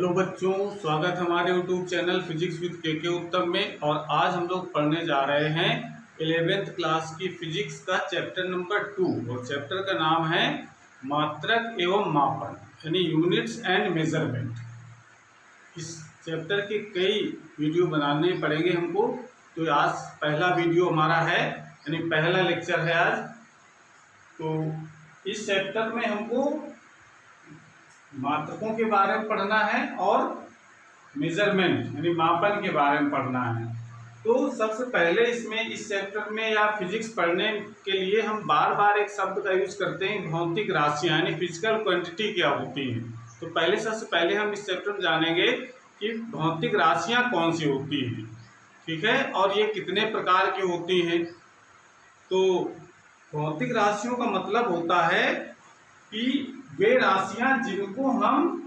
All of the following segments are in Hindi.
हेलो बच्चों, स्वागत है हमारे यूट्यूब चैनल फिजिक्स विद के उत्तम में। और आज हम लोग पढ़ने जा रहे हैं 11th क्लास की फिजिक्स का चैप्टर नंबर 2 और चैप्टर का नाम है मात्रक एवं मापन यानी यूनिट्स एंड मेजरमेंट। इस चैप्टर के कई वीडियो बनाने पड़ेंगे हमको, तो आज पहला वीडियो हमारा है यानी पहला लेक्चर है आज। तो इस चैप्टर में हमको मात्रकों के बारे में पढ़ना है और मेजरमेंट यानी मापन के बारे में पढ़ना है। तो सबसे पहले इस चैप्टर में या फिजिक्स पढ़ने के लिए हम बार बार एक शब्द का यूज करते हैं, भौतिक राशियां यानी फिजिकल क्वांटिटी क्या होती हैं। तो सबसे पहले हम इस चैप्टर में जानेंगे कि भौतिक राशियां कौन सी होती हैं, ठीक है, और ये कितने प्रकार की होती हैं। तो भौतिक राशियों का मतलब होता है कि वे राशियां जिनको हम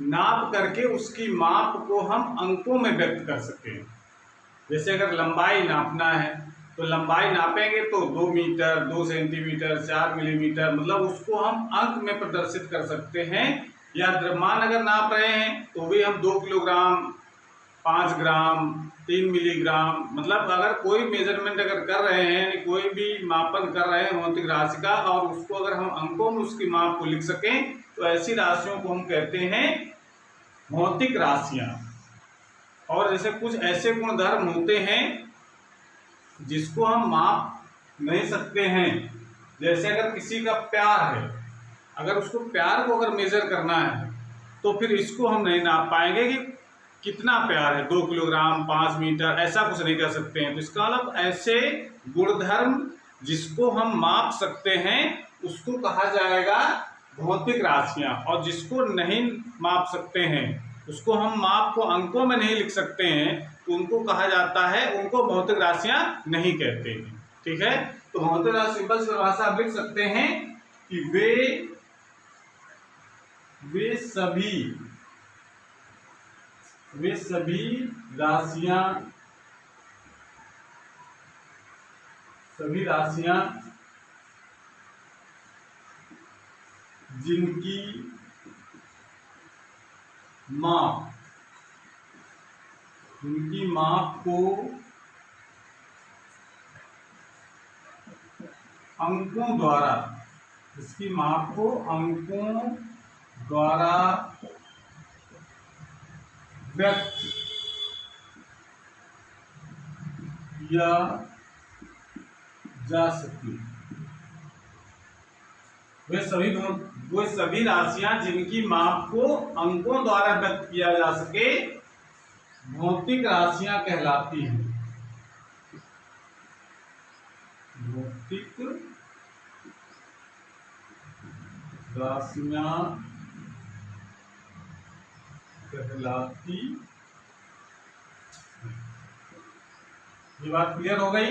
नाप करके उसकी माप को हम अंकों में व्यक्त कर सकें। जैसे अगर लंबाई नापना है तो लंबाई नापेंगे तो 2 मीटर, 2 सेंटीमीटर, 4 मिलीमीटर, मतलब उसको हम अंक में प्रदर्शित कर सकते हैं। या द्रव्यमान अगर नाप रहे हैं तो भी हम 2 किलोग्राम, 5 ग्राम, 3 मिलीग्राम, मतलब अगर कोई मेजरमेंट अगर कर रहे हैं यानी कोई भी मापन कर रहे हैं भौतिक राशि का और उसको अगर हम अंकों में उसकी माप को लिख सकें तो ऐसी राशियों को हम कहते हैं भौतिक राशियां। और जैसे कुछ ऐसे गुणधर्म होते हैं जिसको हम माप नहीं सकते हैं, जैसे अगर किसी का प्यार है, अगर उसको प्यार को अगर मेजर करना है तो फिर इसको हम नहीं नाप पाएंगे कि कितना प्यार है, 2 किलोग्राम, 5 मीटर, ऐसा कुछ नहीं कर सकते हैं। तो इसका मतलब ऐसे गुणधर्म जिसको हम माप सकते हैं उसको कहा जाएगा भौतिक राशियां, और जिसको नहीं माप सकते हैं, उसको हम माप को अंकों में नहीं लिख सकते हैं, तो उनको कहा जाता है, उनको भौतिक राशियां नहीं कहते हैं, ठीक है। तो भौतिक राशि सिंपल परिभाषा आप लिख सकते हैं कि वे सभी राशियां जिनकी माप को अंकों द्वारा, इसकी माप को अंकों द्वारा व्यक्त किया जा सके। वे सभी राशियां जिनकी माप को अंकों द्वारा व्यक्त किया जा सके भौतिक राशियां कहलाती हैं। भौतिक राशियां कहलाती। ये बात क्लियर हो गई।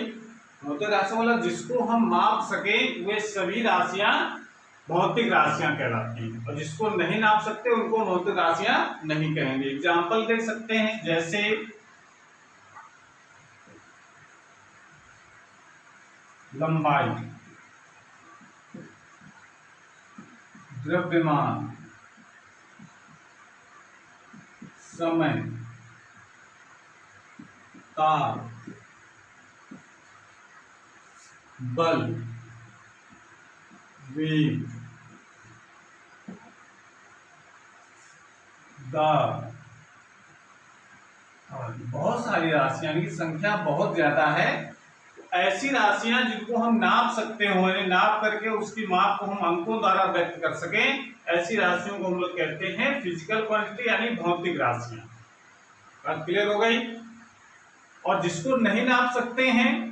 भौतिक राशि मतलब जिसको हम माप सके वे सभी राशियां भौतिक राशियां कहलाती हैं, और जिसको नहीं नाप सकते उनको भौतिक राशियां नहीं कहेंगे। एग्जाम्पल देख सकते हैं, जैसे लंबाई, द्रव्यमान, समय, ताप, बल, वेग, दाब, बहुत सारी राशियां की संख्या बहुत ज्यादा है। ऐसी राशियां जिनको हम नाप सकते हो यानी नाप करके उसकी माप को हम अंकों द्वारा व्यक्त कर सकें, ऐसी राशियों को हम लोग कहते हैं फिजिकल क्वांटिटी यानी भौतिक राशियां। बात क्लियर हो गई। और जिसको नहीं नाप सकते हैं,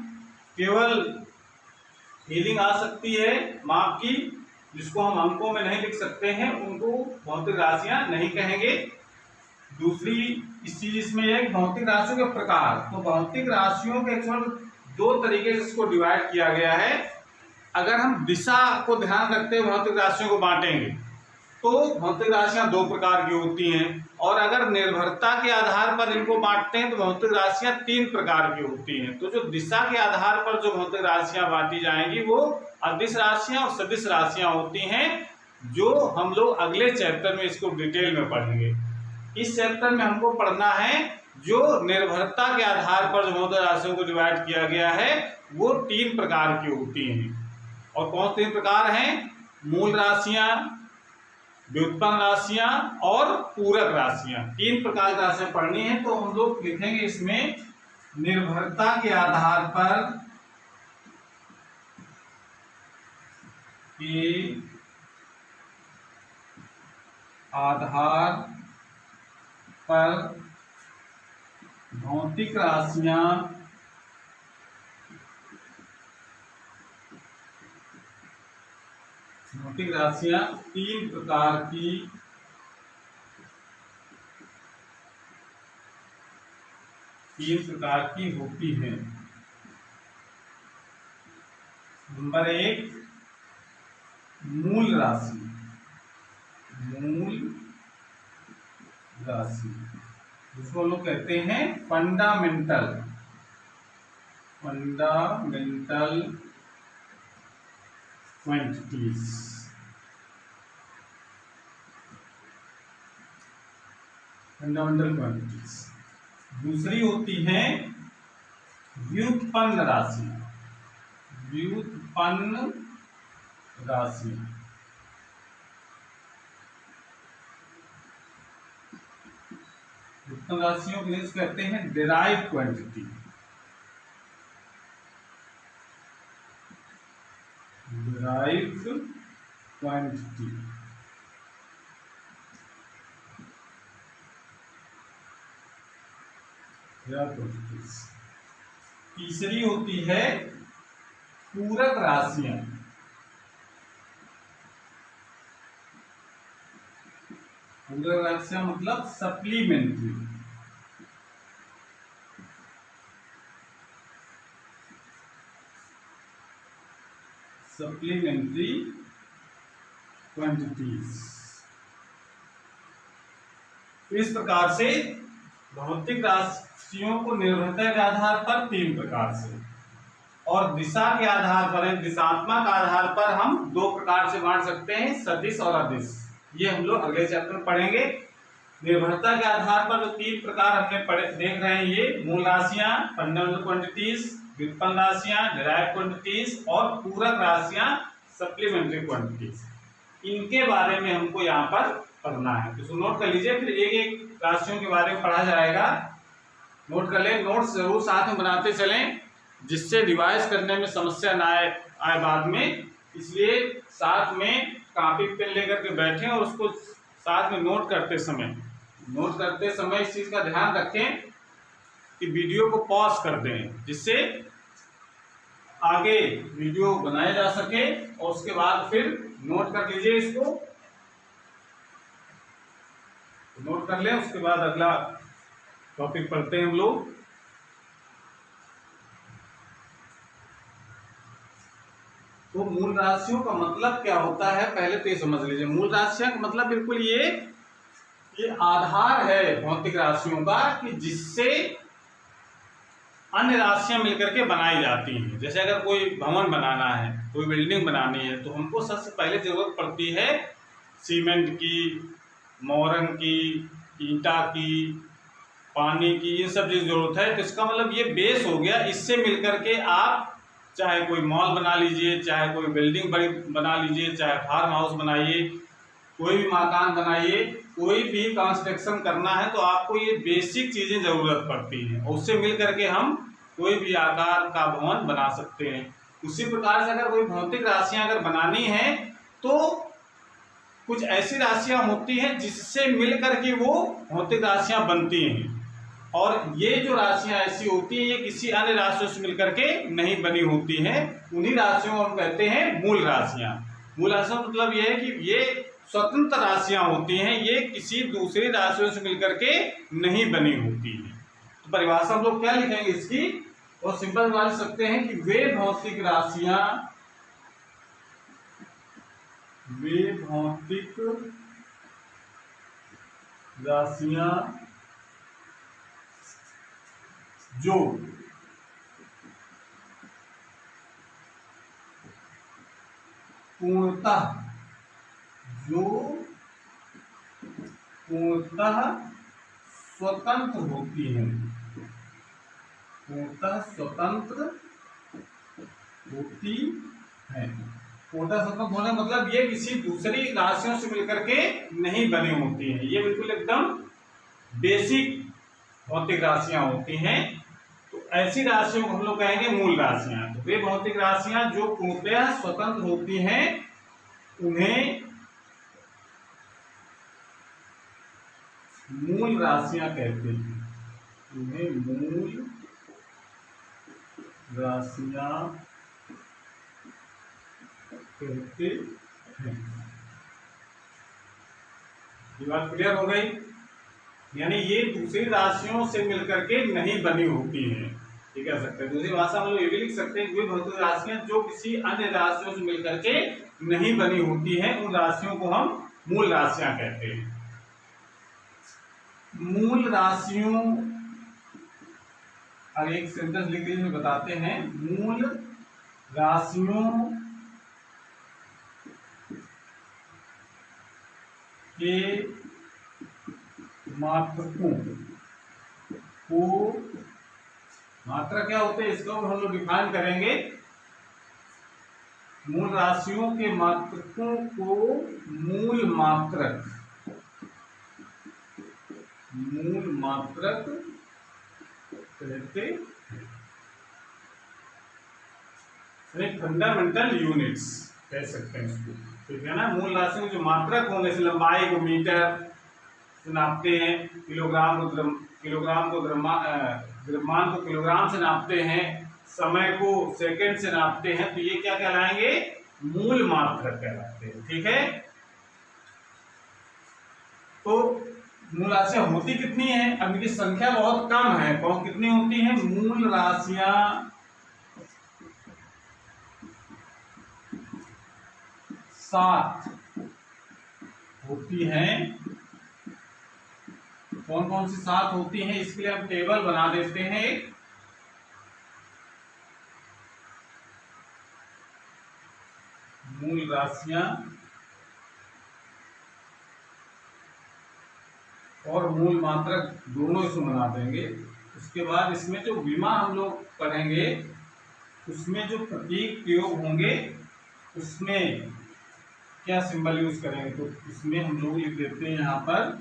केवल फीलिंग आ सकती है माप की, जिसको हम अंकों में नहीं लिख सकते हैं, उनको भौतिक राशियां नहीं कहेंगे। दूसरी इस चीज इसमें है भौतिक राशियों के प्रकार। तो भौतिक राशियों के एक्चुअल 2 तरीके से इसको डिवाइड किया गया है। अगर हम दिशा को ध्यान रखते हुए भौतिक राशियों को बांटेंगे तो भौतिक राशियां 2 प्रकार की होती हैं, और अगर निर्भरता के आधार पर इनको बांटते हैं तो भौतिक राशियां 3 प्रकार की होती हैं। तो जो दिशा के आधार पर जो भौतिक राशियां बांटी जाएंगी वो अदिश राशियां और सदिश राशियां होती हैं, जो हम लोग अगले चैप्टर में इसको डिटेल में पढ़ेंगे। इस चैप्टर में हमको पढ़ना है जो निर्भरता के आधार पर जो भौतिक राशियों को डिवाइड किया गया है वो 3 प्रकार की होती हैं। और कौन 3 प्रकार हैं? मूल राशियां, व्युत्पन्न राशियां और पूरक राशियां। 3 प्रकार की राशियां पढ़नी है। तो हम लोग लिखेंगे इसमें निर्भरता के आधार पर भौतिक राशियां तीन प्रकार की होती हैं। नंबर 1 मूल राशि। जिसको लोग कहते हैं फंडामेंटल क्वांटिटीज। दूसरी होती है व्युत्पन्न राशि। व्युत्पन्न राशियों के लिए कहते हैं डिराइव क्वांटिटी। तीसरी होती है पूरक राशियां। पूरक राशियां मतलब सप्लीमेंट्री। क्वांटिटीज। इस प्रकार से भौतिक राशियों को निर्भरता के आधार पर 3 प्रकार से और दिशा के आधार पर, दिशात्मक आधार पर हम 2 प्रकार से बांट सकते हैं, सदिश और अदिश। ये हम लोग अगले चैप्टर में पढ़ेंगे। निर्भरता के आधार पर जो 3 प्रकार हमने देख रहे हैं, ये मूल राशियां फंडामेंटल क्वांटिटीज, व्युत्पन्न राशियां डिराइव्ड क्वांटिटीज और पूरक राशियां सप्लीमेंट्री क्वांटिटीज। इनके बारे में हमको यहाँ पर पढ़ना है। तो नोट कर लीजिए, फिर एक राशियों के बारे में पढ़ा जाएगा। नोट कर लें, नोट्स जरूर साथ में बनाते चलें जिससे रिवाइज करने में समस्या ना आए बाद में। इसलिए साथ में कॉपी पेन लेकर के बैठें और उसको साथ में नोट करते समय इस चीज का ध्यान रखें कि वीडियो को पॉज कर दें, जिससे आगे वीडियो बनाया जा सके। और उसके बाद फिर नोट कर लीजिए, इसको नोट कर लें। उसके बाद अगला टॉपिक पढ़ते हैं हम लोग। तो मूल राशियों का मतलब क्या होता है पहले तो ये समझ लीजिए। मूल राशियां का मतलब बिल्कुल ये आधार है भौतिक राशियों का कि जिससे अन्य राशियां मिलकर के बनाई जाती हैं। जैसे अगर कोई भवन बनाना है, कोई बिल्डिंग बनानी है, तो हमको सबसे पहले जरूरत पड़ती है सीमेंट की, मोरंग की, ईंटा की, पानी की, इन सब चीज जरूरत है। तो इसका मतलब ये बेस हो गया। इससे मिलकर के आप चाहे कोई मॉल बना लीजिए, चाहे कोई बिल्डिंग बड़ी बना लीजिए, चाहे फार्म हाउस बनाइए, कोई भी मकान बनाइए, कोई भी कंस्ट्रक्शन करना है तो आपको ये बेसिक चीजें जरूरत पड़ती हैं। और उससे मिल करके हम कोई भी आकार का भवन बना सकते हैं। उसी प्रकार से अगर कोई भौतिक राशियां अगर बनानी है तो कुछ ऐसी राशियां होती हैं जिससे मिल करके वो भौतिक राशियां बनती हैं। और ये जो राशियां ऐसी होती हैं ये किसी अन्य राशियों से मिलकर के नहीं बनी होती हैं। उन्हीं राशियों को हम कहते हैं मूल राशियां। मूल राशियां मतलब ये है कि ये स्वतंत्र राशियां होती हैं, ये किसी दूसरी राशियों से मिलकर के नहीं बनी होती है। तो परिभाषा हम लोग क्या लिखेंगे इसकी, और सिंपल बना सकते हैं कि वे भौतिक राशियां जो पूर्णतः स्वतंत्र होती हैं, पूर्णतः स्वतंत्र होती है। पूर्णतः स्वतंत्र होने मतलब ये किसी दूसरी राशियों से मिलकर के नहीं बनी होती हैं, ये बिल्कुल एकदम बेसिक भौतिक राशियां होती हैं। तो ऐसी राशियों को हम लोग कहेंगे मूल राशियां। तो वे भौतिक राशियां जो पूर्णतः स्वतंत्र होती हैं उन्हें मूल राशियां कहते हैं, उन्हें मूल राशियां कहते हैं। ये बात क्लियर हो गई? यानी ये दूसरी राशियों से मिलकर के नहीं बनी होती हैं, ये कह सकते हैं। दूसरी भाषा में लोग ये भी लिख सकते हैं कि वे भौतिक राशियां जो किसी अन्य राशियों से मिलकर के नहीं बनी होती हैं, उन राशियों को हम मूल राशियां कहते हैं। मूल राशियों, और एक सेंटेंस लिख लीजिए, बताते हैं। मूल राशियों के मात्रकों को, मात्रा क्या होते हैं इसको हम लोग डिफाइन करेंगे। मूल राशियों के मात्रकों को मूल मात्रक कहते हैं, फंडामेंटल यूनिट्स कह सकते हैं इसको, ठीक है ना। मूल राशियों के जो मात्रक होंगे, जैसे लंबाई को मीटर से नापते हैं, किलोग्राम को द्रव्यमान को किलोग्राम से नापते हैं, समय को सेकंड से नापते हैं, तो ये क्या कहलाएंगे? मूल मात्रक कहलाते हैं, ठीक है। तो मूल राशियां होती कितनी है? अब इनकी संख्या बहुत कम है। कौन कितनी होती है? मूल राशियां 7 होती हैं। कौन कौन सी 7 होती हैं, इसके लिए हम टेबल बना देते हैं। मूल राशियां और मूल मात्रक दोनों इसमें बना देंगे। उसके बाद इसमें जो विमा हम लोग पढ़ेंगे, उसमें जो प्रतीक प्रयोग होंगे, उसमें क्या सिंबल यूज करेंगे, तो इसमें हम लोग लिख देते हैं यहाँ पर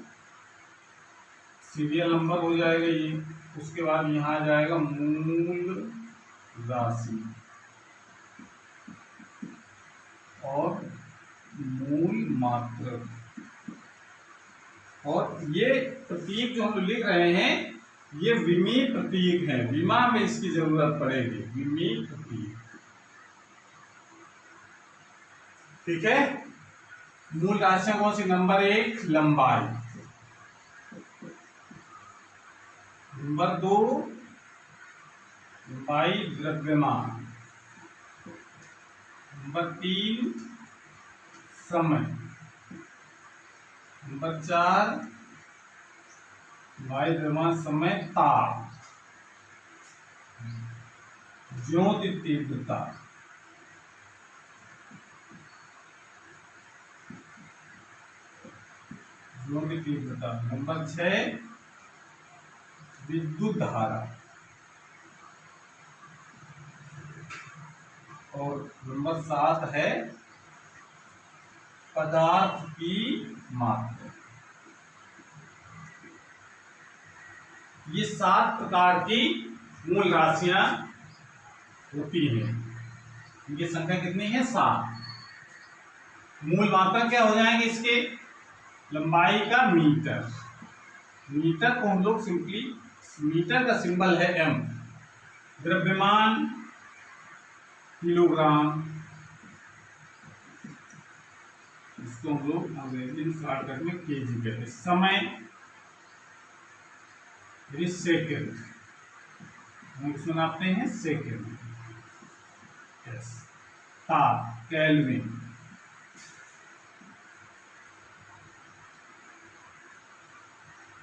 सीरियल नंबर हो जाएगा ये। उसके बाद यहाँ आ जाएगा मूल राशि और मूल मात्रक। और ये प्रतीक जो हम लिख रहे हैं, ये विमी प्रतीक है, विमा में इसकी जरूरत पड़ेगी, विमी प्रतीक, ठीक है। मूल राशियां कौन सी? नंबर 1 लंबाई, नंबर 2 लंबाई द्रव्यमान, नंबर 3 समय, नंबर 4 लंबाई द्रव्यमान समय ताप, ज्योति तीव्रता, ज्योति तीव्रता, नंबर 6 विद्युत धारा, और नंबर 7 है पदार्थ की मात्रा। ये 7 प्रकार की मूल राशियां होती हैं। इनकी संख्या कितनी है? 7। मूल मात्रा क्या हो जाएंगे इसके? लंबाई का मीटर, मीटर को हम लोग सिंपली, मीटर का सिंबल है m, द्रव्यमान किलोग्राम, इसको हम लोग अंग्रेजी शॉर्टकट में केजी कहते हैं। समय सेकेंड, हम इसमें नापते हैं सेकेंड, यस। ताप केल्विन,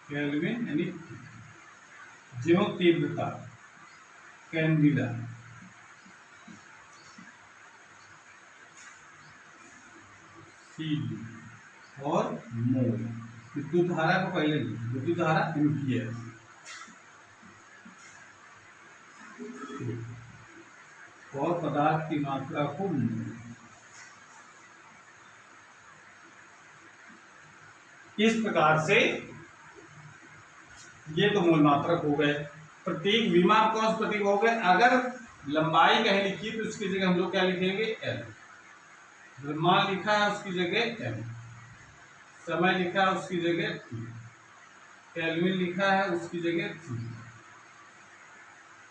केल्विन यानी ज्यो तीव्रता कैंडिला, और मोल। विद्युत धारा को पहले विद्युत धारा एम्पियर। और पदार्थ की मात्रा को इस प्रकार से ये तो मूल मात्रक हो गए। प्रतीक विमा कौन से प्रतीक हो गए? अगर लंबाई कहीं लिखी तो उसकी जगह हम लोग क्या लिखेंगे? एल। द्रव्यमान लिखा है उसकी जगह एम, समय लिखा है उसकी जगह टी, केल्विन लिखा है उसकी जगह टी,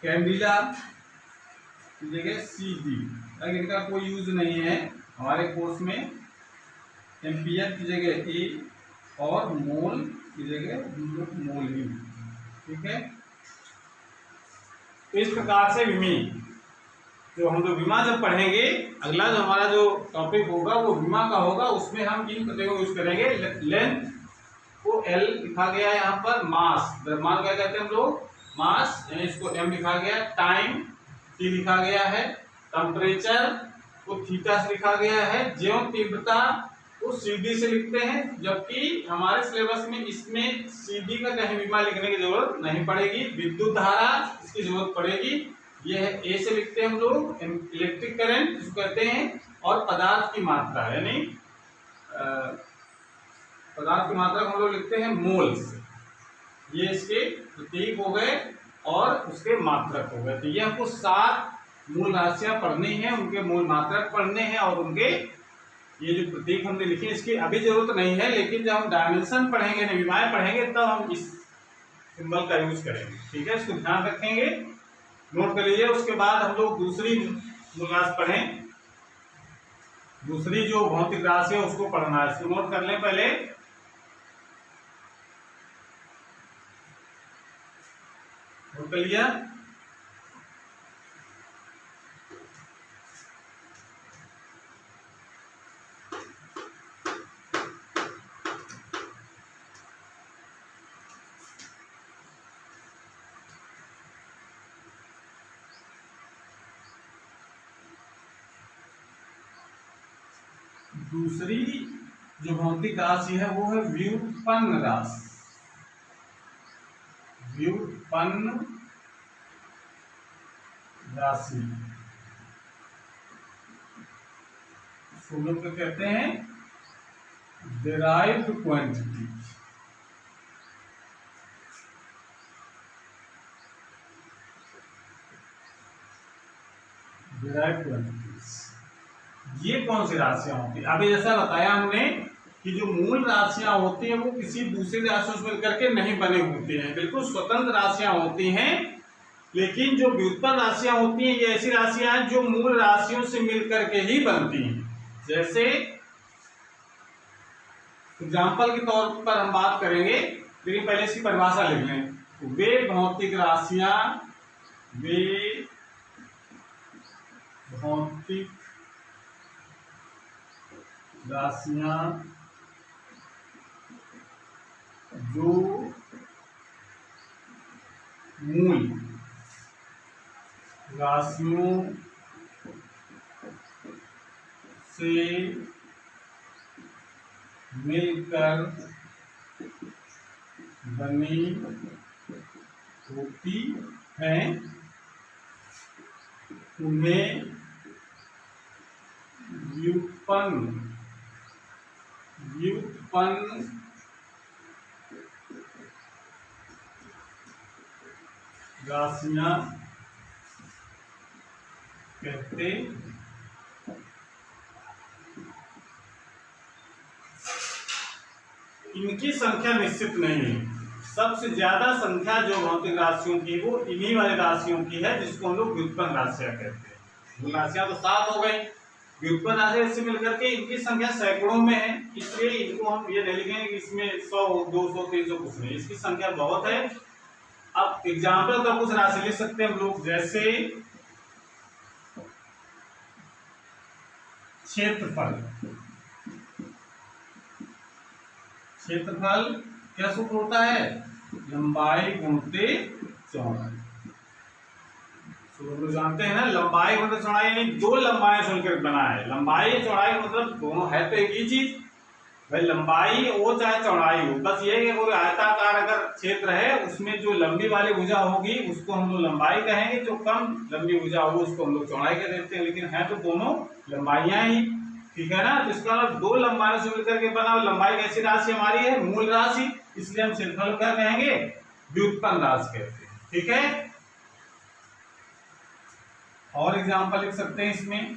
कैंडिला की जगह सी डी। अगर इनका कोई यूज नहीं है हमारे कोर्स में, एम्पियर की जगह ए और मोल की जगह मोल ही, ठीक है। तो इस प्रकार से विमी जो हम लोग विमा जब पढ़ेंगे, अगला जो हमारा जो टॉपिक होगा वो विमा का होगा, उसमें हम इन प्रतीकों को यूज करेंगे। लेंथ को एल लिखा गया है यहाँ पर, मास द्रव्यमान क्या कहते हैं हम लोग? मास, यानी इसको एम लिखा गया, टाइम टी लिखा गया है, टेम्परेचर को थीटा से लिखा गया है, ज्यों तीव्रता को सीडी से लिखते हैं, जबकि हमारे सिलेबस में इसमें सीडी का कहीं विमा लिखने की जरूरत नहीं पड़ेगी। विद्युत धारा इसकी जरूरत पड़ेगी, ये है ए से लिखते हैं हम लोग, इलेक्ट्रिक करंट जिसको कहते हैं, और पदार्थ की मात्रा यानी पदार्थ की मात्रा हम लोग लिखते हैं मोल्स। ये इसके प्रतीक हो गए और उसके मात्रक हो गए। तो ये हमको 7 मूल राशियां पढ़नी है, उनके मूल मात्रक पढ़ने हैं और उनके ये जो प्रतीक हमने लिखे इसकी अभी जरूरत नहीं है, लेकिन जब हम डायमेंशन पढ़ेंगे, विमाएं पढ़ेंगे, तब हम इस सिंबल का यूज करेंगे, ठीक है। इसको ध्यान रखेंगे, नोट कर लीजिए। उसके बाद हम लोग दूसरी मूल राशि पढ़ें, दूसरी जो भौतिक राशि है उसको पढ़ना है। इसको नोट कर लें पहले। नोट कर लिया? दूसरी जो भौतिक राशि है वो है व्युत्पन्न राशि। व्युत्पन्न राशि इसको लोग क्या कहते हैं? Derived quantity. डिराइव्ड क्वांटिटीज ये कौन सी राशियां होती है? अभी जैसा बताया हमने कि जो मूल राशियां होती हैं वो किसी दूसरी राशियों से मिलकर के नहीं बने होते हैं, बिल्कुल स्वतंत्र राशियां होती हैं। लेकिन जो व्युत्पन्न राशियां होती हैं ये ऐसी राशियां हैं जो मूल राशियों से मिलकर के ही बनती हैं। जैसे एग्जाम्पल के तौर पर हम बात करेंगे, लेकिन पहले इसकी परिभाषा लिख लें। वे भौतिक राशियां, वे भौतिक राशियां जो मूल राशियों से मिलकर बनी होती हैं उन्हें व्युत्पन्न राशियां कहते इनकी संख्या निश्चित नहीं है। सबसे ज्यादा संख्या जो भौतिक राशियों की वो इन्हीं वाली राशियों की है, जिसको हम लोग व्युत्पन्न राशियां कहते हैं। मूल राशियां तो 7 हो गई, व्युत्पन्न राशियां से मिलकर के इनकी संख्या सैकड़ों में है, इसलिए इनको हम ये नहीं लिखेंगे कि इसमें 100 200 300 कुछ नहीं, इसकी संख्या बहुत है। अब एग्जाम्पल का कुछ राशि लिख सकते हैं हम लोग, जैसे क्षेत्रफल। क्षेत्रफल क्या सूत्र होता है? लंबाई गुणित चौड़ाई। तो जानते हैं ना, लंबाई गुणित चौड़ाई, यानी 2 लंबाई से मिलकर बना है। लंबाई चौड़ाई मतलब दोनों है तो एक ही चीज, भाई लंबाई हो चाहे चौड़ाई हो, बस ये है कोई आयताकार अगर क्षेत्र है उसमें जो लंबी वाली भुजा होगी उसको हम लोग लंबाई कहेंगे, जो कम लंबी भुजा होगी उसको हम लोग चौड़ाई कह देते हैं, लेकिन है तो दोनों लंबाइयां ही, ठीक है ना। तो इसका मतलब दो लंबाइयों से मिलकर के बना, लंबाई कैसी राशि हमारी है, मूल राशि, इसलिए हम क्षेत्रफल क्या कहेंगे, व्युत्पन्न राशि कहते हैं, ठीक है। और एग्जांपल लिख सकते हैं इसमें,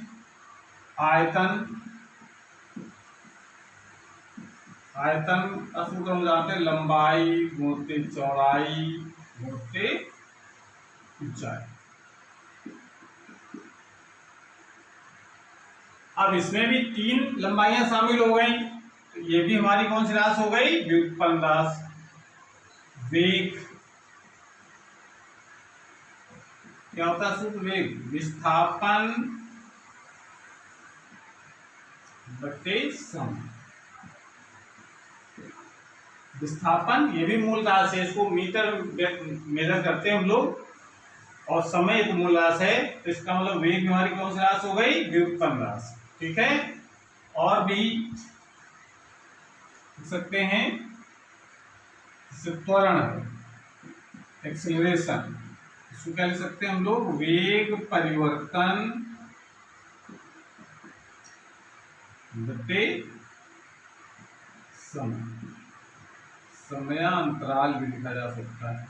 आयतन, आयतन का सूत्र हम जानते हैं, लंबाई गुणित चौड़ाई गुणित ऊंचाई। अब इसमें भी तीन लंबाइयां शामिल हो गई, तो ये भी हमारी कौन सी राशि हो गई, व्युत्पन्न राशि। वेग, क्या होता है सूत्र, वेग विस्थापन बटे समय। विस्थापन ये भी मूल राशि है, इसको मीटर मेजर करते हैं हम लोग, और समय एक मूल राशि है, तो इसका मतलब वेग हमारी कौन सी राशि हो गई, व्युत्पन्न राशि, ठीक है। और भी लिख सकते हैं, त्वरण है, एक्सेलरेशन, इसको क्या लिख सकते हैं हम लोग, वेग परिवर्तन बटे समय, समयांतराल भी लिखा जा सकता है।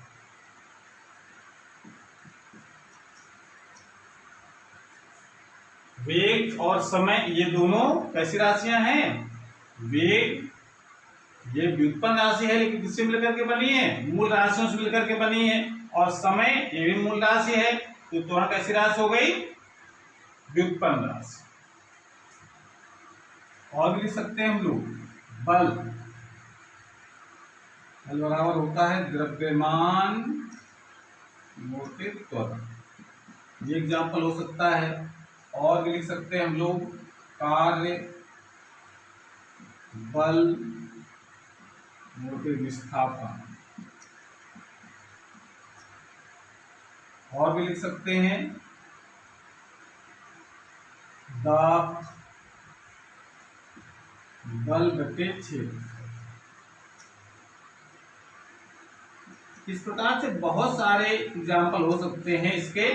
वेग और समय ये दोनों कैसी राशियां हैं, वेग ये व्युत्पन्न राशि है लेकिन किससे मिलकर के बनी है, मूल राशियों से मिलकर के बनी है, और समय ये भी मूल राशि है, तो त्वरण कैसी राशि हो गई, व्युत्पन्न राशि। और भी लिख सकते हैं हम लोग, बल, बल बराबर होता है द्रव्यमान गुणित त्वरण, ये एग्जाम्पल हो सकता है। और भी लिख सकते हैं हम लोग, कार्य बल गुणित विस्थापन। और भी लिख सकते हैं, दाब बल बटे क्षेत्र। इस प्रकार से बहुत सारे एग्जाम्पल हो सकते हैं इसके।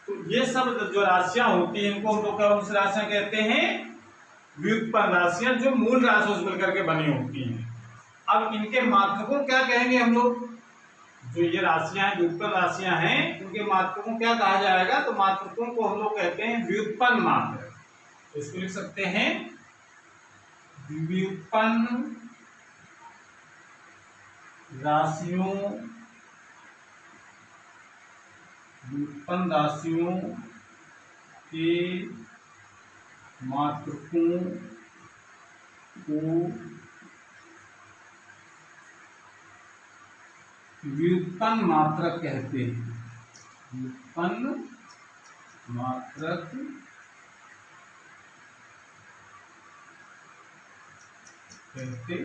तो ये सब जो राशियां होती हैं इनको हम लोग कौन सी राशियां कहते हैं, व्युत्पन्न राशियां, जो मूल राशियों से मिलकर के बनी होती हैं। अब इनके मात्रक को क्या कहेंगे हम लोग, जो ये राशियां हैं व्युत्पन्न राशियां हैं, उनके मात्रक को क्या कहा जाएगा, तो मात्रकों को हम लोग कहते हैं व्युत्पन्न मात्रक। तो इसको लिख सकते हैं व्युत्पन्न राशियों, व्युत्पन्न राशियों के मात्रकों को व्युत्पन्न मात्रक कहते हैं, व्युत्पन्न मात्रक कहते।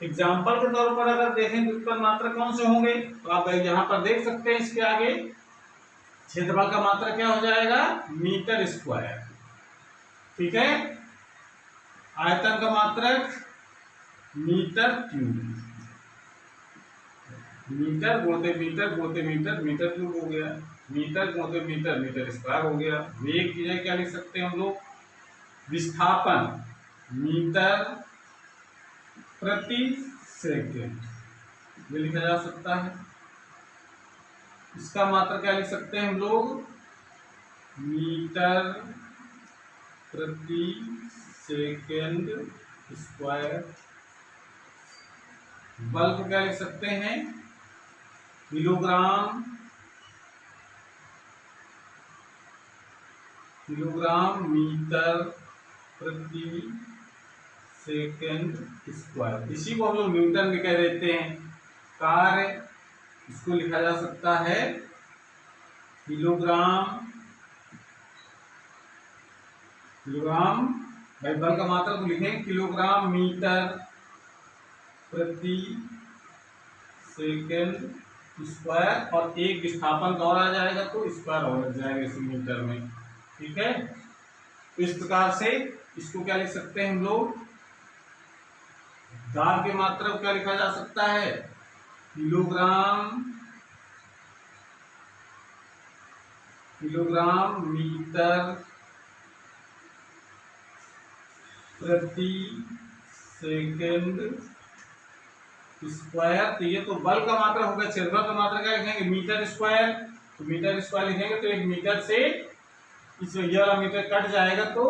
एग्जाम्पल के तौर पर अगर देखें व्युत्पन्न मात्रक कौन से होंगे, तो आप यहाँ पर देख सकते हैं, इसके आगे क्षेत्रफल का मात्रक क्या हो जाएगा, मीटर स्क्वायर, ठीक है। आयतन का मात्रक मीटर क्यूब, मीटर गुणित मीटर गुणित मीटर, मीटर क्यूब हो गया, मीटर गुणित मीटर, मीटर स्क्वायर हो गया। वेग की जगह क्या लिख सकते हैं हम लोग, विस्थापन मीटर प्रति सेकंड, ये लिखा जा सकता है। इसका मात्रक क्या लिख सकते हैं हम लोग, मीटर प्रति सेकंड स्क्वायर। बल को क्या लिख सकते हैं, किलोग्राम, किलोग्राम मीटर प्रति सेकंड स्क्वायर, इसी को हम लोग न्यूटन भी कह देते हैं। कार्य, इसको लिखा जा सकता है किलोग्राम, किलोग्राम भाई बल का मात्रक को लिखें किलोग्राम मीटर प्रति सेकंड स्क्वायर, और एक विस्थापन का और आ जाएगा तो स्क्वायर हो जाएगा इस मीटर में, ठीक है। तो इस प्रकार से इसको क्या लिख सकते हैं हम लोग, दाब के मात्रा को क्या लिखा जा सकता है, किलोग्राम मीटर प्रति सेकंड स्क्वायर। तो ये तो बल का मात्रा होगा, क्षेत्रफल का मात्रा क्या लिखेंगे, मीटर स्क्वायर। तो मीटर स्क्वायर लिखेंगे तो एक मीटर से इस ये वाला मीटर कट जाएगा तो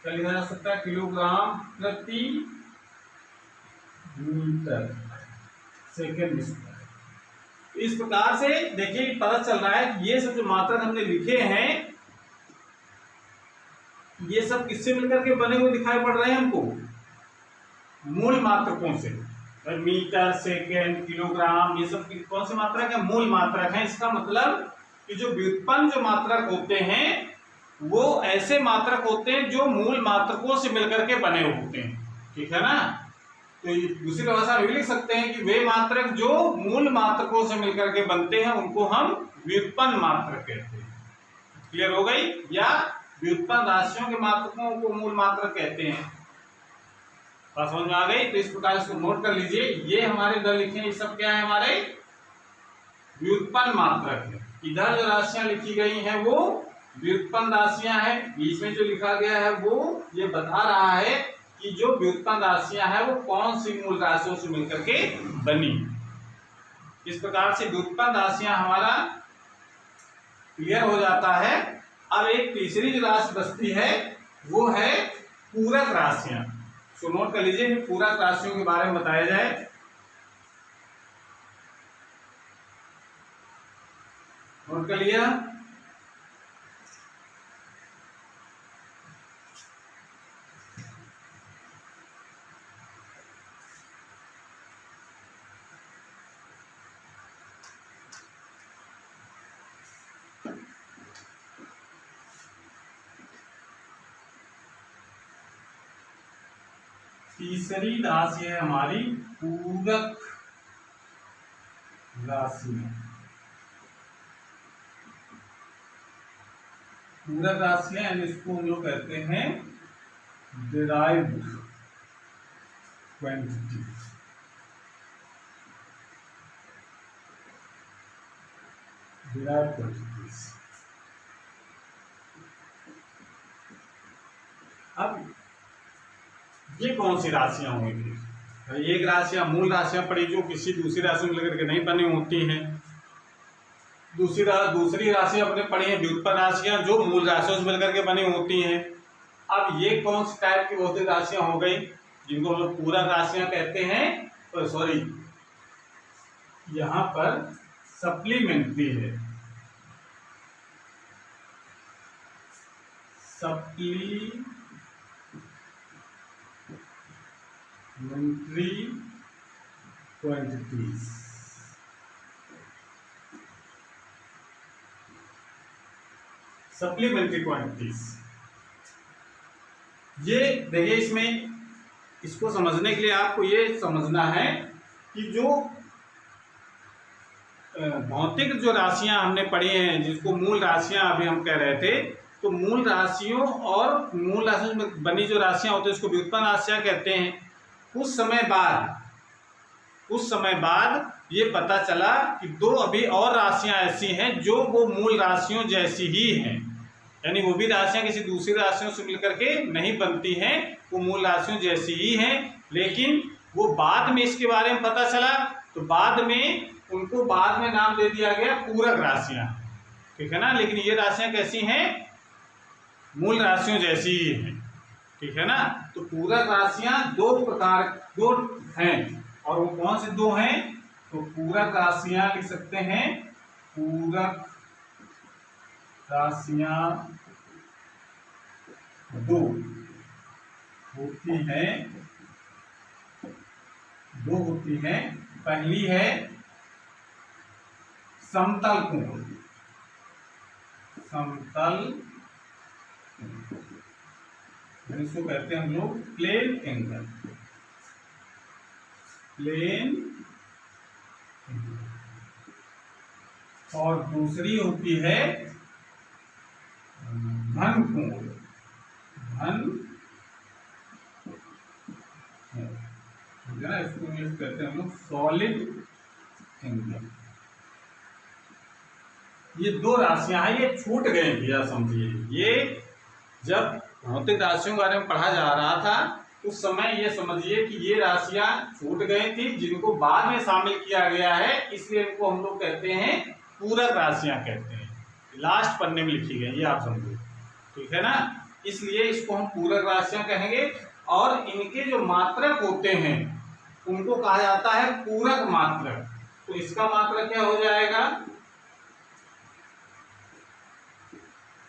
क्या लिखा जा सकता है, किलोग्राम प्रति मीटर सेकंड स्क्वायर। इस प्रकार से देखिए पता चल रहा है कि ये सब जो मात्रक हमने लिखे हैं ये सब किससे मिलकर के बने हुए दिखाई पड़ रहे हैं हमको, मूल मात्रकों से। मीटर सेकंड किलोग्राम ये सब कौन से मात्रक है, मूल मात्रक है। इसका मतलब कि जो व्युत्पन्न जो मात्रक होते हैं वो ऐसे मात्रक होते हैं जो मूल मात्रकों से मिलकर के बने होते हैं, ठीक है ना। तो दूसरी भाषा में भी लिख सकते हैं कि वे मात्रक जो मूल मात्रकों से मिलकर के बनते हैं उनको हम व्युत्पन्न मात्रक कहते हैं। क्लियर हो गई, या व्युत्पन्न राशियों के मात्रकों को मूल मात्रक कहते हैं। बात समझ में आ गई। तो इस प्रकार इसको नोट कर लीजिए, ये हमारे इधर लिखे हैं, ये सब क्या है, हमारे व्युत्पन्न मात्रक है। इधर जो राशियां लिखी गई हैं वो व्युत्पन्न राशियां हैं, बीच में जो लिखा गया है वो ये बता रहा है कि जो व्युत्पन्न राशियां हैं वो कौन सी मूल राशियों से मिलकर के बनी। इस प्रकार से व्युत्पन्न राशियां हमारा क्लियर हो जाता है। अब एक तीसरी जो राशि बचती है वो है पूरक राशियां। तो नोट कर लीजिए, पूरक राशियों के बारे में बताया जाए। नोट कर लिया, तीसरी राशि है हमारी पूरक राशि। पूरक राशियां यानी इसको हम लोग कहते हैं डिराइव्ड क्वांटिटी। Derived quantities. अब ये कौन सी राशियां होंगी, एक राशियां मूल राशियां पड़ी जो किसी दूसरी राशि में लेकर के नहीं बनी होती हैं। दूसरी राशि अपने पड़ी है व्युत्पन्न राशियां जो मूल राशियों से मिलकर के बनी होती हैं। अब ये कौन सी टाइप की भौतिक राशियां हो गई जिनको हम लोग पूरक राशियां कहते हैं। तो सॉरी, यहां पर सप्लीमेंट्री है, सप्लीमेंट्री क्वांटिटीज। सप्लीमेंट्री क्वांटिटीज ये देखिए, इसमें इसको समझने के लिए आपको ये समझना है कि जो भौतिक जो राशियां हमने पढ़ी हैं जिसको मूल राशियां अभी हम कह रहे थे, तो मूल राशियों और मूल राशियों में बनी जो राशियां होती है उसको व्युत्पन्न राशियां कहते हैं। कुछ समय बाद ये पता चला कि दो अभी और राशियां ऐसी हैं जो वो मूल राशियों जैसी ही हैं, यानी वो भी राशियां किसी दूसरी राशियों से मिलकर के नहीं बनती हैं, वो मूल राशियों जैसी ही हैं। लेकिन वो बाद में इसके बारे में पता चला तो बाद में उनको बाद में नाम दे दिया गया पूरक राशियां, ठीक है ना। लेकिन ये राशियां कैसी हैं, मूल राशियों जैसी ही हैं, ठीक है ना। तो पूरक राशियां दो हैं, और वो कौन से दो हैं, तो पूरक राशियां लिख सकते हैं। पूरक राशियां दो होती हैं। पहली है समतल कोण, इसको कहते हैं हम लोग प्लेन एंगल। और दूसरी होती है घन कोण। घन है ना, इसको यूज करते हैं हम लोग सॉलिड एंगल। ये दो राशियां हैं, ये छूट गई थी, या समझिए ये जब भौतिक राशियों के बारे में पढ़ा जा रहा था उस समय ये समझिए कि ये राशियां छूट गई थी, जिनको बाद में शामिल किया गया है, इसलिए इनको हम लोग कहते हैं पूरक राशियां कहते हैं। लास्ट पन्ने में लिखी गई, ये आप समझिए, ठीक है ना, इसलिए इसको हम पूरक राशियां कहेंगे। और इनके जो मात्रक होते हैं उनको कहा जाता है पूरक मात्रक। तो इसका मात्रक क्या हो जाएगा,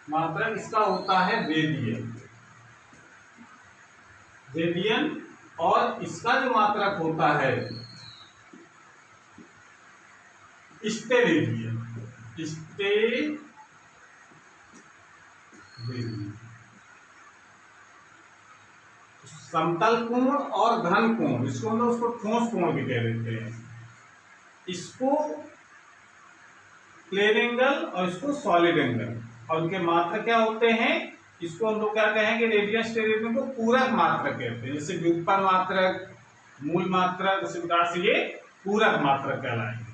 मात्रक इसका होता है रेडियन, रेडियन, और इसका जो मात्रक होता है स्टेरेडियन, स्टेरेडियन। समतल कोण और घन कोण, इसको हम लोग उसको ठोस कोण भी कह देते हैं, इसको प्लेन एंगल और इसको सॉलिड एंगल, और उनके मात्रक क्या होते हैं, इसको हम लोग क्या कहेंगे, रेडियन स्टेरेडियन को पूरक मात्रक कहते हैं। जैसे व्युत्पन्न मात्रक, मूल मात्रक, उसी प्रकार से ये पूरक मात्रक कहलाएंगे।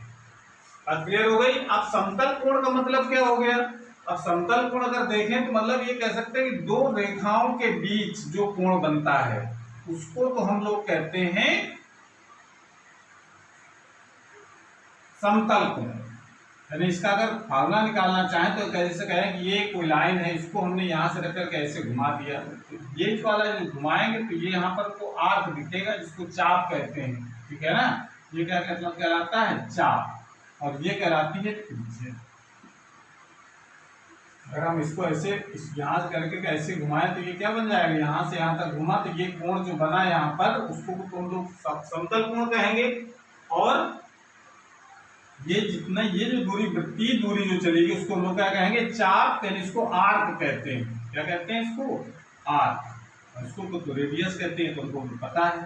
अब क्लियर हो गई। अब समतल कोण का मतलब क्या हो गया, अब समतल कोण अगर देखें तो मतलब ये कह सकते हैं कि दो रेखाओं के बीच जो कोण बनता है उसको तो हम लोग कहते हैं समतल कोण। यानी इसका अगर फार्मूला निकालना चाहें तो कैसे कहें कि ये कोई लाइन है, इसको हमने यहाँ से रखकर कैसे घुमा दिया, तो ये वाला जो घुमाएंगे तो ये यहाँ पर को आर्क दिखेगा, जिसको चाप कहते हैं, ठीक है ना। ये क्या मतलब कहलाता है, चाप, और ये कहलाती है त्रिज्या। अगर हम इसको ऐसे यहाँ से करके ऐसे घुमाएं तो ये क्या बन जाएगा, यहाँ से यहाँ तक घुमा तो ये कोण जो बना यहाँ पर उसको तो हम लोग समतल कोण कहेंगे। और ये जितना ये जो दूरी, वृत्तीय दूरी जो चलेगी उसको हम लोग क्या कहेंगे, चाप, यानी इसको आर्क कहते हैं। क्या कहते हैं इसको, आर्क। इसको तो रेडियस कहते हैं, तो उनको पता है,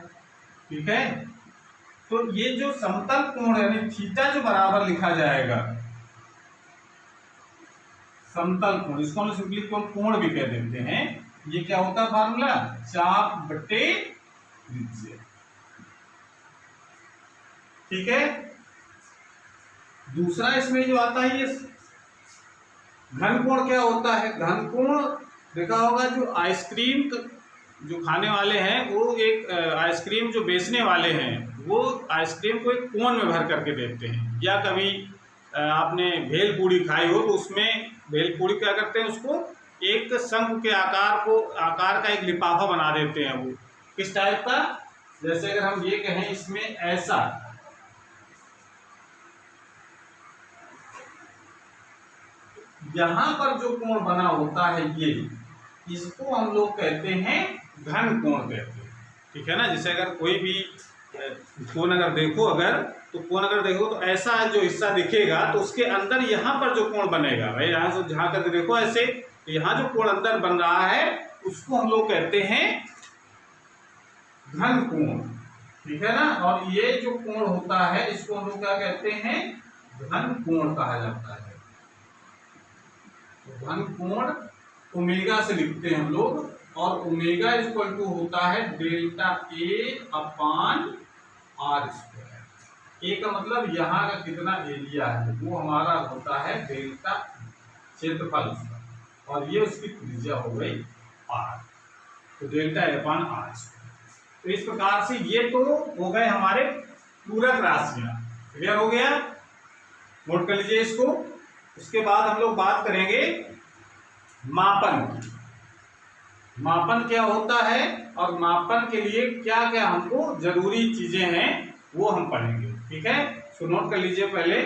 ठीक है। तो ये जो समतल कोण यानी थीटा जो बराबर लिखा जाएगा, समतल कोण, इसको हम सिंपली कोण भी कह देते हैं। ये क्या होता है फार्मूला, चाप बटे त्रिज्या, ठीक है। दूसरा इसमें जो आता है ये घन कोण क्या होता है, घन कोण देखा होगा, जो आइसक्रीम जो खाने वाले हैं वो एक आइसक्रीम जो बेचने वाले हैं वो आइसक्रीम को एक कोण में भर करके देते हैं। या कभी आपने भेल पूड़ी खाई हो तो उसमें भेल पूड़ी क्या करते हैं, उसको एक शंख के आकार का एक लिफाफा बना देते हैं। वो किस टाइप का, जैसे अगर हम ये कहें इसमें ऐसा, यहां पर जो कोण बना होता है ये, इसको हम लोग कहते हैं घन कोण कहते हैं, ठीक है ना। जैसे अगर कोई भी कोण अगर देखो, तो कोण अगर देखो तो ऐसा जो हिस्सा दिखेगा तो उसके अंदर यहाँ पर जो कोण बनेगा, भाई यहाँ से जहाँ करके देखो ऐसे, तो यहाँ जो कोण अंदर बन रहा है उसको हम लोग कहते हैं घन कोण, ठीक है ना। और ये जो कोण होता है इसको हम लोग क्या कहते हैं, घन कोण कहा जाता है। तो घन कोण ओमेगा से लिखते हैं हम लोग, और ओमेगा इक्वल टू होता है delta A upon are square. A का मतलब यहाँ का कितना एरिया है वो हमारा होता है डेल्टा क्षेत्रफल, और ये उसकी त्रिज्या हो गई आर, तो delta A upon are square. तो इस प्रकार से ये तो हो गए हमारे पूरक राशियां, क्लियर हो गया, नोट कर लीजिए इसको। उसके बाद हम लोग बात करेंगे मापन की। मापन क्या होता है और मापन के लिए क्या क्या हमको जरूरी चीजें हैं वो हम पढ़ेंगे, ठीक है। सो नोट कर लीजिए पहले,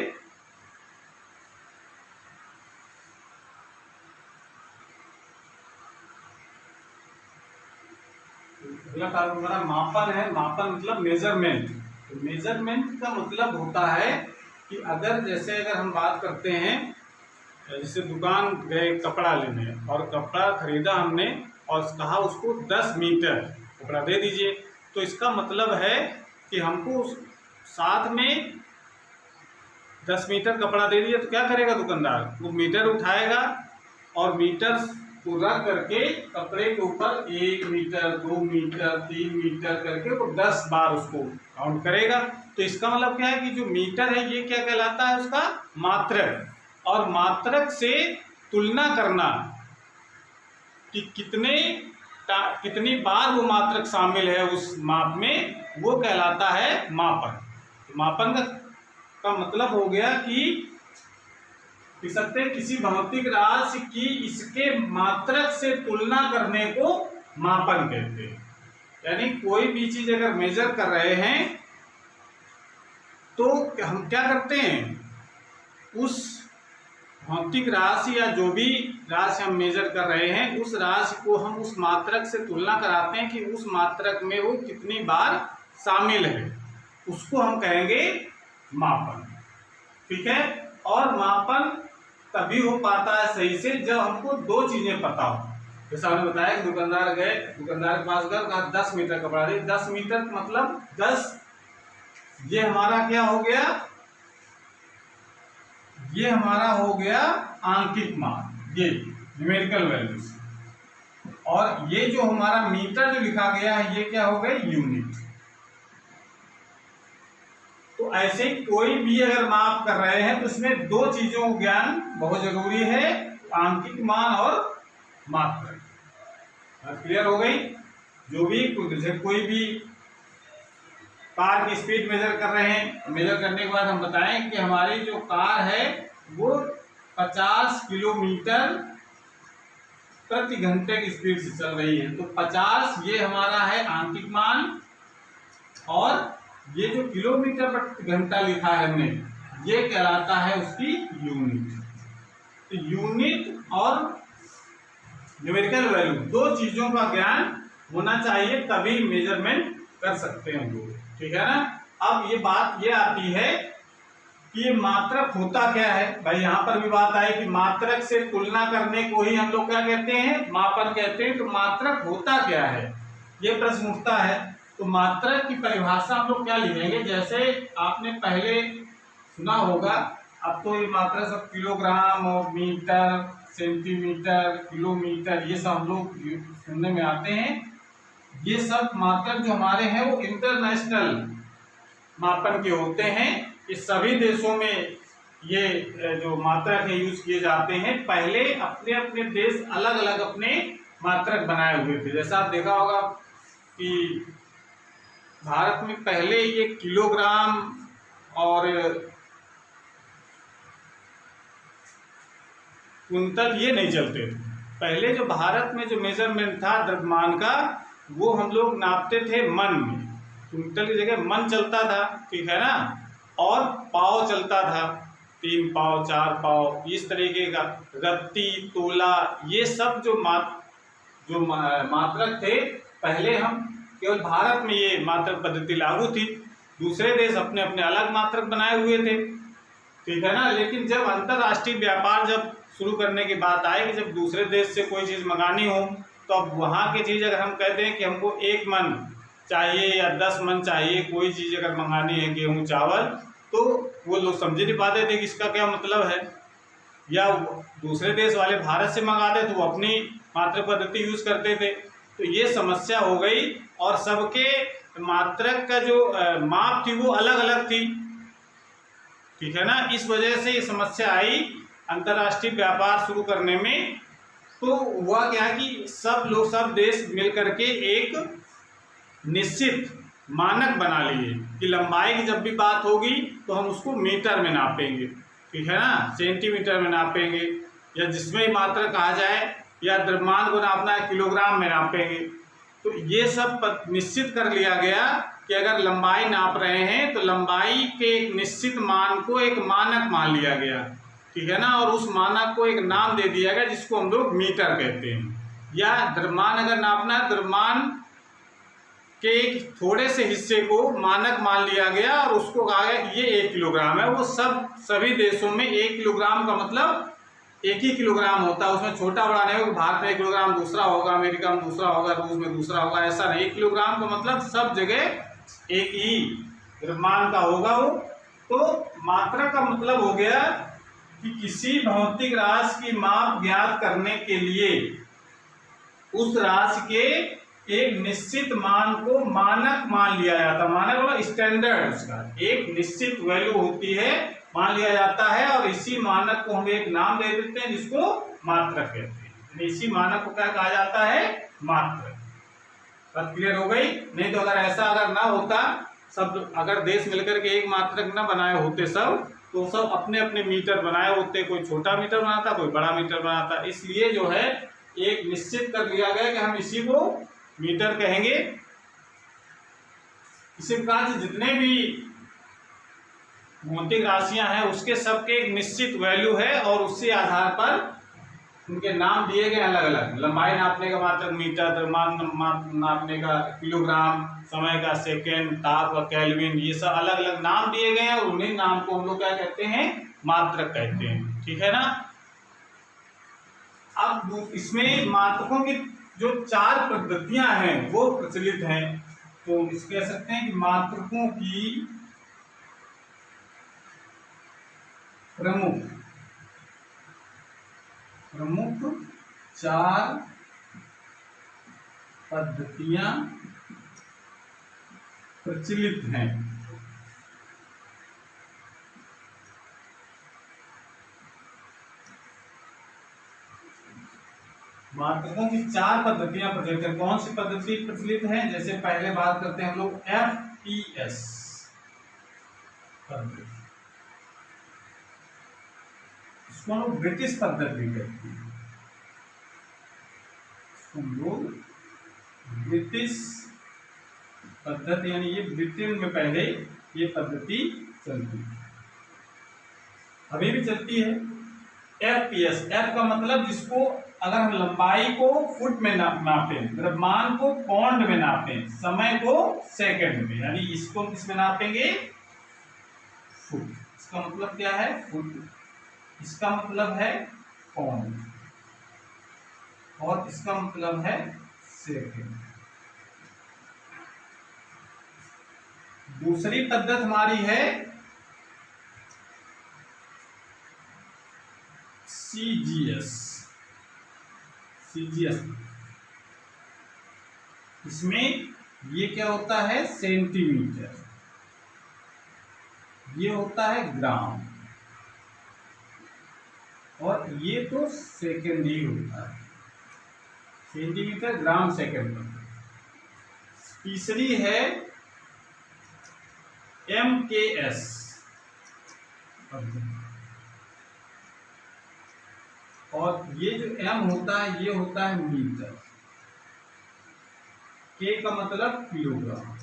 अगला कार्य हमारा मापन है। मापन मतलब मेजरमेंट। तो मेजरमेंट का मतलब होता है कि अगर हम बात करते हैं, जैसे दुकान गए कपड़ा लेने और कपड़ा खरीदा हमने और कहा उसको 10 मीटर कपड़ा दे दीजिए, तो इसका मतलब है कि हमको उस साथ में 10 मीटर कपड़ा दे दिया, तो क्या करेगा दुकानदार, वो मीटर उठाएगा और मीटर उसको रख करके कपड़े के ऊपर 1 मीटर 2 मीटर 3 मीटर करके वो 10 बार उसको काउंट करेगा। तो इसका मतलब क्या है कि जो मीटर है ये क्या कहलाता है, उसका मात्रक। और मात्रक से तुलना करना कि कितनी बार वो मात्रक शामिल है उस माप में, वो कहलाता है मापन। तो मापन का मतलब हो गया कि किसी भौतिक राशि की इसके मात्रक से तुलना करने को मापन कहते हैं। यानी कोई भी चीज अगर मेजर कर रहे हैं तो हम क्या करते हैं, उस भौतिक राशि या जो भी राशि हम मेजर कर रहे हैं उस राशि को हम उस मात्रक से तुलना कराते हैं कि उस मात्रक में वो कितनी बार शामिल है, उसको हम कहेंगे मापन। ठीक है। और मापन तभी हो पाता है सही से जब हमको दो चीजें पता हो। जैसा हमने बताया कि दुकानदार के पास गए, कहा 10 मीटर कपड़ा दे। 10 मीटर मतलब 10, ये हमारा क्या हो गया, ये हमारा हो गया आंकिक मान, ये न्यूमेरिकल वैल्यूज। और ये जो हमारा मीटर जो लिखा गया है ये क्या हो गए, यूनिट। तो ऐसे ही कोई भी अगर माप कर रहे हैं तो इसमें दो चीजों का ज्ञान बहुत जरूरी है, आंकिक मान और मात्रक। क्लियर हो गई। जो भी कोई भी कार की स्पीड मेजर कर रहे हैं, मेजर करने के बाद हम बताएं कि हमारी जो कार है वो 50 किलोमीटर प्रति घंटे की स्पीड से चल रही है। तो 50 ये हमारा है आंकिक मान, और ये जो किलोमीटर प्रति घंटा लिखा है हमने ये कहलाता है उसकी यूनिट। तो यूनिट और न्यूमेरिकल वैल्यू दो चीजों का ज्ञान होना चाहिए, तभी मेजरमेंट कर सकते हैं हम लोग। ठीक है ना। अब ये बात ये आती है कि ये मात्रक होता क्या है। भाई यहाँ पर भी बात आई कि मात्रक से तुलना करने को ही हम लोग क्या कहते हैं, मापन कहते हैं। तो मात्रक होता क्या है, ये प्रश्न उठता है। तो मात्रक की परिभाषा हम लोग क्या लिखेंगे, जैसे आपने पहले सुना होगा, अब तो ये मात्रक सब किलोग्राम और मीटर सेंटीमीटर किलोमीटर ये सब हम लोग सुनने में आते हैं। ये सब मात्रक जो हमारे हैं वो इंटरनेशनल मापन के होते हैं। इस सभी देशों में ये जो मात्रक है यूज किए जाते हैं। पहले अपने अपने देश अलग अलग अपने मात्रक बनाए हुए थे। जैसा आप देखा होगा कि भारत में पहले ये किलोग्राम और कुंतल ये नहीं चलते थे। पहले जो भारत में जो मेजरमेंट था द्रव्यमान का, वो हम लोग नापते थे मन में। कुंतल की जगह मन चलता था, ठीक है ना। और पाव चलता था, 3 पाव 4 पाव इस तरीके का, रत्ती तोला ये सब जो मात्रक थे, पहले हम केवल भारत में ये मात्रक पद्धति लागू थी। दूसरे देश अपने अपने अलग मात्रक बनाए हुए थे, ठीक है ना। लेकिन जब अंतर्राष्ट्रीय व्यापार जब शुरू करने की बात आई कि जब दूसरे देश से कोई चीज़ मंगानी हो, तो अब वहाँ की चीज़ अगर हम कहते हैं कि हमको 1 मन चाहिए या 10 मन चाहिए, कोई चीज़ अगर मंगानी है गेहूँ चावल, तो वो लोग समझ नहीं पाते थे कि इसका क्या मतलब है। या दूसरे देश वाले भारत से मंगाते तो वो अपनी मात्रक पद्धति यूज करते थे। तो ये समस्या हो गई, और सबके मात्रक का जो माप थी वो अलग अलग थी, ठीक है ना। इस वजह से ये समस्या आई अंतर्राष्ट्रीय व्यापार शुरू करने में। तो हुआ क्या कि सब देश मिल करके एक निश्चित मानक बना लिए कि लंबाई की जब भी बात होगी तो हम उसको मीटर में नापेंगे, ठीक है ना, सेंटीमीटर में नापेंगे, या जिसमें ही मात्रा कहा जाए, या द्रव्यमान को नापना है किलोग्राम में नापेंगे। तो ये सब निश्चित कर लिया गया कि अगर लंबाई नाप रहे हैं तो लंबाई के एक निश्चित मान को एक मानक मान लिया गया, ठीक है ना। और उस मानक को एक नाम दे दिया गया जिसको हम लोग मीटर कहते हैं। या द्रव्यमान अगर नापना है, द्रव्यमान के एक थोड़े से हिस्से को मानक मान लिया गया और उसको कहा गया ये 1 किलोग्राम है। वो सभी देशों में 1 किलोग्राम का मतलब 1 ही किलोग्राम होता है, उसमें छोटा बड़ा नहीं होगा। भारत में 1 किलोग्राम दूसरा होगा, अमेरिका में दूसरा होगा, रूस में दूसरा होगा, ऐसा नहीं। 1 किलोग्राम का मतलब सब जगह एक ही द्रव्यमान का होगा वो। तो मात्रा का मतलब हो गया कि किसी भौतिक राशि की माप ज्ञात करने के लिए उस राशि के एक निश्चित मान को मानक मान लिया जाता है। मानक मतलब स्टैंडर्ड, उसका एक निश्चित वैल्यू होती है, मान लिया जाता है, और इसी मानक को हम एक नाम दे देते हैं जिसको मात्रक कहते हैं। इसी मानक को क्या कहा जाता है? मात्रक। बात क्लियर हो गई? नहीं तो अगर ऐसा अगर ना होता, सब अगर देश मिलकर के एक मात्रक ना बनाए होते सब, तो सब अपने अपने मीटर बनाए होते, कोई छोटा मीटर बनाता, कोई बड़ा मीटर बनाता। इसलिए जो है एक निश्चित कर लिया गया कि हम इसी को मीटर कहेंगे। इसी प्रकार से जितने भी भौतिक राशियां हैं उसके सबके एक निश्चित वैल्यू है, और उसी आधार पर उनके नाम दिए गए अलग अलग। लंबाई नापने का मात्रक मीटर, द्रव्यमान नापने का किलोग्राम, समय का सेकेंड, ताप का केल्विन, ये सब अलग अलग नाम दिए गए हैं, और उन्हीं नाम को हम लोग क्या कहते हैं? मात्रक कहते हैं। ठीक है ना? अब इसमें मात्रकों की जो 4 पद्धतियां हैं वो प्रचलित हैं। तो इस कह सकते हैं कि मात्रकों की प्रमुख 4 पद्धतियां प्रचलित हैं। मात्रकों की 4 पद्धतियां प्रचलित हैं। कौन सी पद्धति प्रचलित है? जैसे पहले बात करते हैं हम लोग FPS पद्धति, इसको हम लोग ब्रिटिश पद्धति कहते हैं। हम लोग ब्रिटिश पद्धति, यानी ये ब्रिटेन में पहले ये पद्धति चलती है, अभी भी चलती है। FPS, F का मतलब जिसको अगर हम लंबाई को फुट में नापें, द्रव्यमान को पौंड में नापें, समय को सेकंड में, यानी इसको किसमें नापेंगे? फुट। इसका मतलब क्या है? फुट। इसका मतलब है पौंड, और इसका मतलब है सेकंड। दूसरी पद्धति हमारी है CGS। इसमें ये क्या होता है? सेंटीमीटर, ये होता है ग्राम, और ये तो सेकंड ही होता है, सेंटीमीटर, ग्राम, सेकंड। तीसरी है MKS, और ये जो M होता है ये होता है मीटर, K का मतलब किलोग्राम,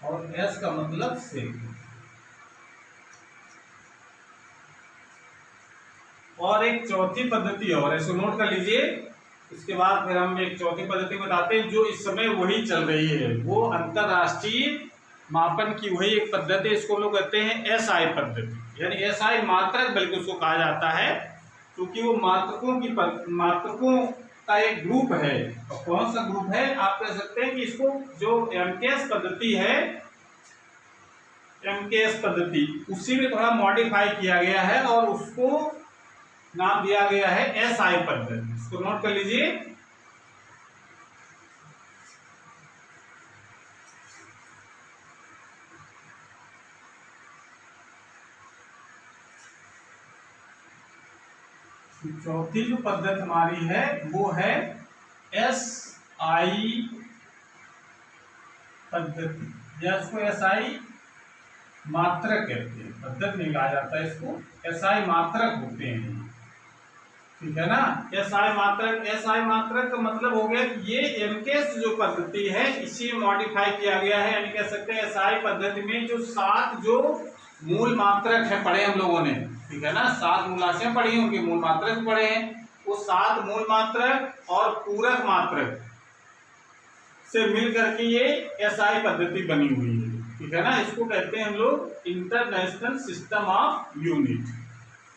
और S का मतलब सेकंड। और एक चौथी पद्धति और, ऐसे नोट कर लीजिए। इसके बाद फिर हम एक चौथी पद्धति बताते हैं जो इस समय वही चल रही है, वो अंतरराष्ट्रीय मापन की वही एक पद्धति, इसको लोग कहते हैं SI पद्धति, यानी SI मात्रक बल्कि उसको कहा जाता है, क्योंकि वो मात्रकों का एक ग्रुप है। और कौन सा ग्रुप है? आप कह सकते हैं कि इसको जो MKS पद्धति है, MKS पद्धति, उसी में थोड़ा मॉडिफाई किया गया है और उसको नाम दिया गया है SI पद्धति। इसको नोट कर लीजिए। चौथी जो पद्धति हमारी है वो है SI पद्धति, या इसको SI मात्रक कहते हैं। पद्धति नहीं कहा जाता है इसको, SI मात्रक होते हैं। ठीक है ना? SI मात्रक का मतलब हो गया कि ये MKS जो पद्धति है इसी में मॉडिफाई किया गया है, यानी कह सकते हैं SI पद्धति में जो 7 जो मूल मात्रक है पढ़े हम लोगों ने, ठीक है ना, 7 मूलांशें पढ़ी, उनके मूल मात्रक पढ़े हैं। वो 7 मूल मात्रक और पूरक मात्रक से मिल करके ये SI पद्धति बनी हुई है। ठीक है ना? इसको कहते हैं हम लोग international system of unit,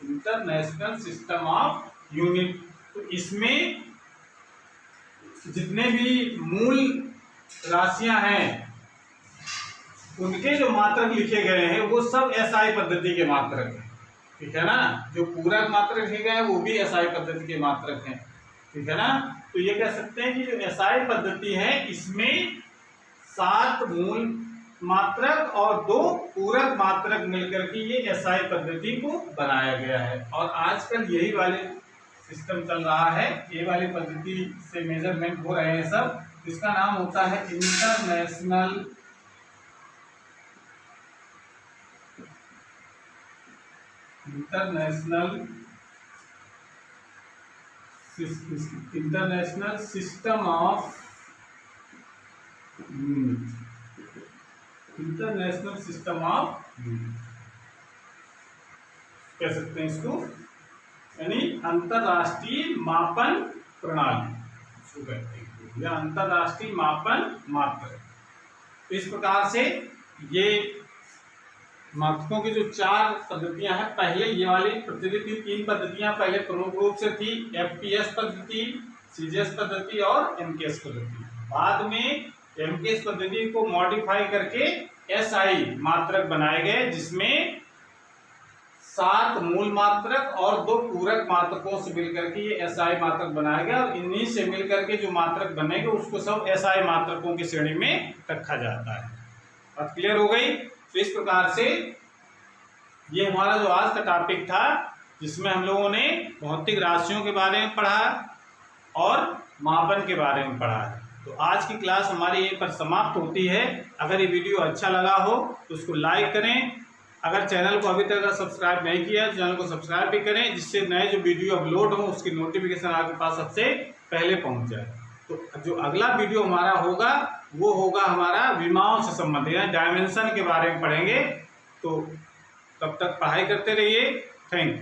international system of unit. तो इसमें जितने भी मूल राशियां हैं उनके जो मात्रक लिखे गए हैं वो सब SI पद्धति के मात्रक हैं। ठीक है ना। जो पूरक मात्रक लिखे गए हैं वो भी एसआई पद्धति के मात्रक हैं, ठीक है ना। तो ये कह सकते हैं कि जो एसआई पद्धति है इसमें 7 मूल मात्रक और 2 पूरक मात्रक मिलकर के ये एसआई पद्धति को बनाया गया है। और आजकल यही वाले सिस्टम चल रहा है, ये वाली पद्धति से मेजरमेंट हो रहे हैं सब। इसका नाम होता है international system of unit, international system of unit कह सकते हैं इसको, यानी अंतरराष्ट्रीय मापन प्रणाली इसको कहते हैं, या अंतरराष्ट्रीय मापन मात्रक। इस प्रकार से ये मात्रकों की जो 4 पद्धतियां हैं, पहले ये वाली पद्धति 3 पद्धतियां पहले प्रमुख रूप से थी, एफपीएस पद्धति, सीजीएस पद्धति और एमकेएस पद्धति। बाद में एमकेएस पद्धति को मॉडिफाई करके एसआई मात्रक बनाए गए, जिसमें 7 मूल मात्रक और 2 पूरक मात्रकों से मिलकर के ये एसआई मात्रक बनाया गया। और इन्हीं से मिलकर के जो मात्रक बनेंगे उसको सब एसआई मात्रकों की श्रेणी में रखा जाता है। बात क्लियर हो गई। तो इस प्रकार से ये हमारा जो आज का टॉपिक था, जिसमें हम लोगों ने भौतिक राशियों के बारे में पढ़ा और मापन के बारे में पढ़ा है। तो आज की क्लास हमारी यहीं पर समाप्त होती है। अगर ये वीडियो अच्छा लगा हो तो उसको लाइक करें। अगर चैनल को अभी तक सब्सक्राइब नहीं किया तो चैनल को सब्सक्राइब भी करें, जिससे नए जो वीडियो अपलोड हो उसकी नोटिफिकेशन आपके पास सबसे पहले पहुंच जाए। तो जो अगला वीडियो हमारा होगा वो होगा हमारा विमाओं से संबंधित, यानी डायमेंशन के बारे में पढ़ेंगे। तो तब तक पढ़ाई करते रहिए। Thank you.